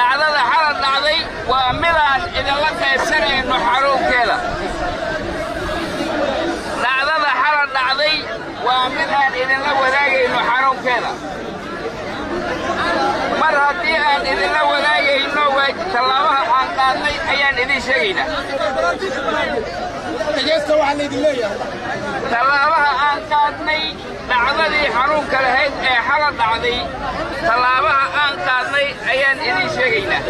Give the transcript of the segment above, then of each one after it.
dhacdada xalad dhacday waa midaan idinla qaybsanayno xarunkeeda. dhacdada xalad dhacday waa midaan idinla wadaagayno xarunkeeda. mar haddii aan idinla wadaagayno tallaabaha aan qaadnay ayaan idin sheegaynaa. tallaabaha aan qaadnay dhacdadii xanuunka lahayd ee xalad dhacday tallaabaha aan qaadnay ayaan idin sheegaynaa.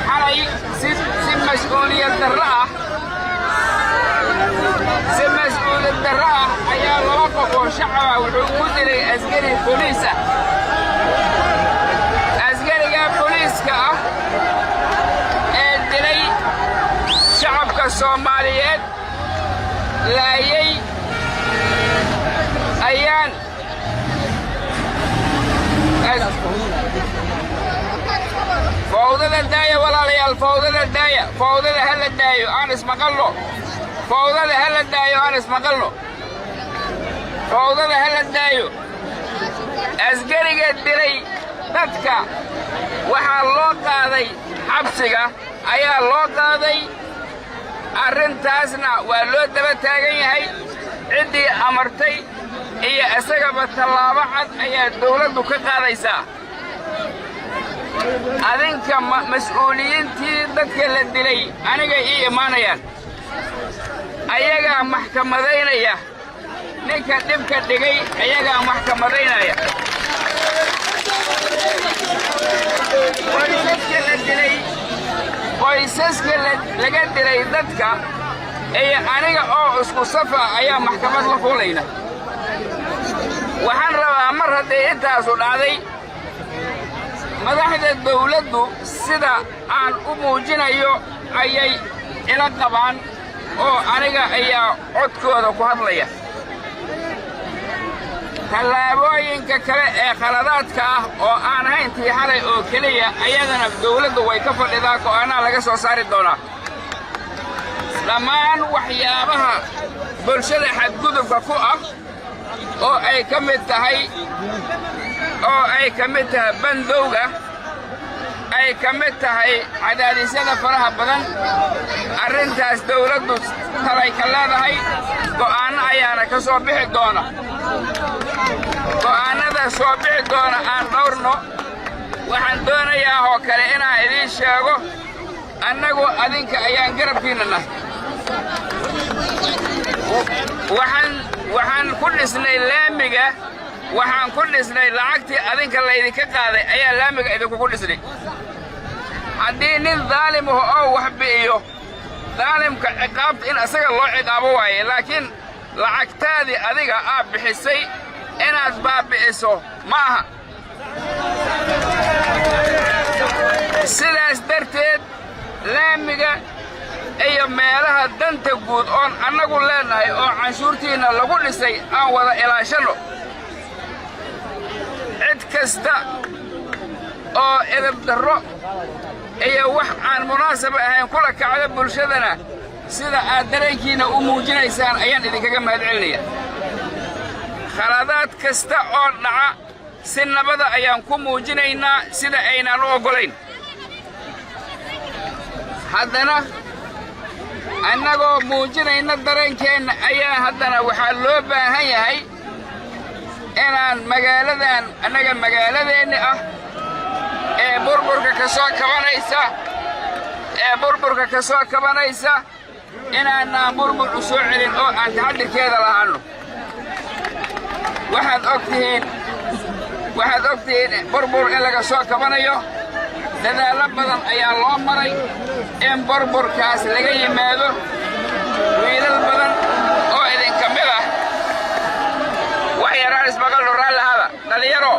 xalay si mas'uuliyad darro ah ayaa laba qof oo shacaba wuxuu ku dilay askari booliis ah. askariga booliiska ah ee dilay shacabka Soomaaliyeed laayay ayaan fawdada daaya walaalayaal, fawdada daaya, fawdada hala daayo aan ismaqalno, fawdada hala daayo aan ismaqalno, fawdada hala daayo. askariga dilay dadka waxaa loo qaaday xabsiga ayaa loo qaaday. arrintaasna waa loo daba taagan yahay. ciddii amartay iyo isagaba tallaabo cad ayaa dawladdu ka qaadaysaa. adinka mas'uuliyiintii dadka la dilay aniga ii imaanayaan. ayagaa maxkamadaynaya. ninka dhibka dhigay ayagaa maxkamadaynaya. qoysaska laga dilay dadka iyo aniga oo isku safa ayaa maxkamad la fuulayna. waxaan rabaa mar haddii intaasu dhacday madaxda dawladdu sida aan u muujinayo ayay ila qabaan oo aniga ayaa codkooda ku hadlaya. tallaabooyinka kale ee khaladaadka ah oo aan ahayn tii xalay oo keliya ayadana dawladdu way ka fadhidaa go'aanaa laga soo saari doonaa. dhammaan waxyaabaha bulshada xadgudubka ku ah oo ay ka mid tahay bandowga, ay ka mid tahay cadaadisyada faraha badan. arrintaas dawladdu talay ka leedahay. go'aanno ayaana ka soo bixi doona. go'aannada soo bixi doona aan dhowrno. waxaan doonayaa oo kale inaan idiin sheego annagu adinka ayaan garabkiinna nahay. waxaan ku dhisnay laamiga, waxaan ku dhisnay lacagtii adinka laydinka qaaday ayaa laamiga idinkugu dhisnay. haddii nin daalim ah oo wax bi'iyo, daalimka ciqaabta in asaga loo ciqaabo waaye, laakiin lacagtaadii adiga aad bixisay inaad baabi'iso ma aha. sidaas darteed laamiga iyo meelaha danta guud oon annagu leenahay oo canshuurtiinna lagu dhisay aan wada ilaashanno. cid kasta oo edeb darro iyo wax aan munaasab ahayn kula kacda bulshadana sida aad dareenkiinna u muujinaysaan ayaan idinkaga mahadcelinaya. khaladaad kasta oo dhaca si nabada ayaan ku muujinaynaa sida aynaan u oggolayn. haddana annagoo muujinayna dareenkeenna ayaa haddana waxaa loo baahan yahay inaan magaaladan annaga magaaladeenni ah ee burburka ka soo kabanaysa inaanaan burbur u soo celin oo aan taxadirkeeda lahaanno. waxaad og tihiin burbur in laga soo kabanayo. dadaallo badan ayaa loo maray in burburkaas laga yimaado. wiilal badan oo idinka mid ah wax yaraan ismaqalno raalli ahada. dhalinyaro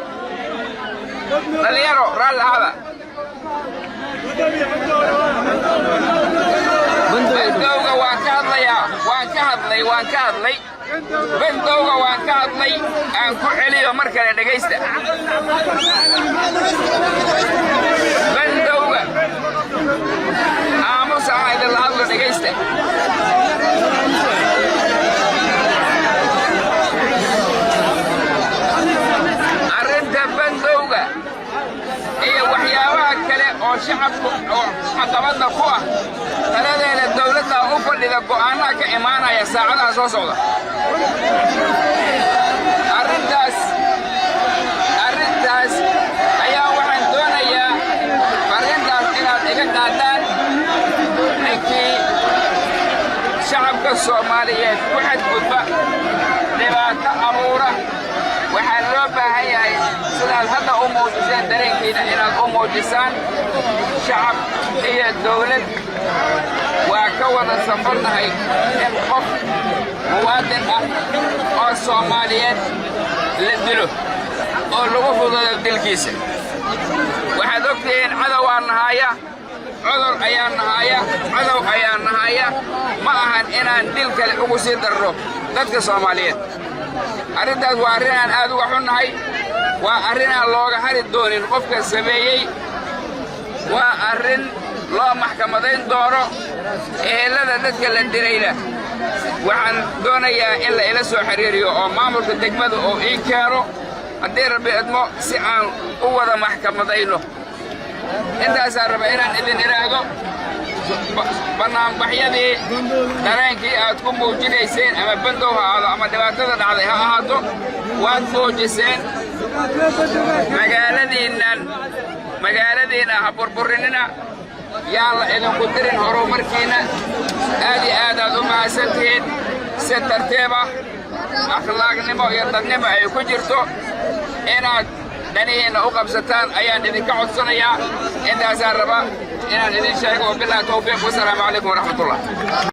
raalli ahada. bandowga waan ka hadlayaa. bandowga waan ka hadlay. aan ku celiyo mar kale dhegaysta. bandowga aamusa aan idinla hadlo dhegaysta. arrinta bandowga shacabku oo caqabadna ku ah taladeeda dawladda u fadhida go'aanaha ka imaanaya saacadaha soo socda arrintaas ayaa waxaan doonayaa farriintaas inaad iga qaadaan ninkii shacabka Soomaaliyeed ku xadgudba dhibaato abuura waxaa loo baahan yahay sidaad hadda u muujiseen dareenkiina inaad u muujisaan shacab iyo dawlad waa ka wada safarnahay in qof muwaadin ah oo Soomaaliyeed la dilo oo lagu fududeeyo dilkiisa waxaad ogtihiin cadow aan nahaya cudur ayaan nahaya cadow ayaan nahaya ma ahan inaan dil kale ugu sii darro dadka Soomaaliyeed arrintaas waa arrin aan aad uga xunnahay waa arrin aan looga hari doonin qofka sameeyey waa arrin loo maxkamadayn doono ehelada dadka la dilayna waxaan doonayaa in la ila soo xiriiriyo oo maamulka degmada oo ii keeno haddii rabbi idmo si aan u wada maxkamadayno intaasaan raba inaan idin iraahdo barnaamijyadii dareenkii aad ku muujinayseen ama bandow ha ahaado ama dhibaatada dhacday ha ahaato waad muujiseen magaaladiinna ha burburinina yaan la idinku dirin horumarkiinna aad iyo aad aad u mahadsantihiin si tartiiba akhlaaqnimo iyo dadnimo ay ku jirto inaad danihiinna u qabsataan ayaan idinka codsanayaa intaasaan raba inaan idin sheego billahi tawfiiq wasalaamu calaykum waraxmatullah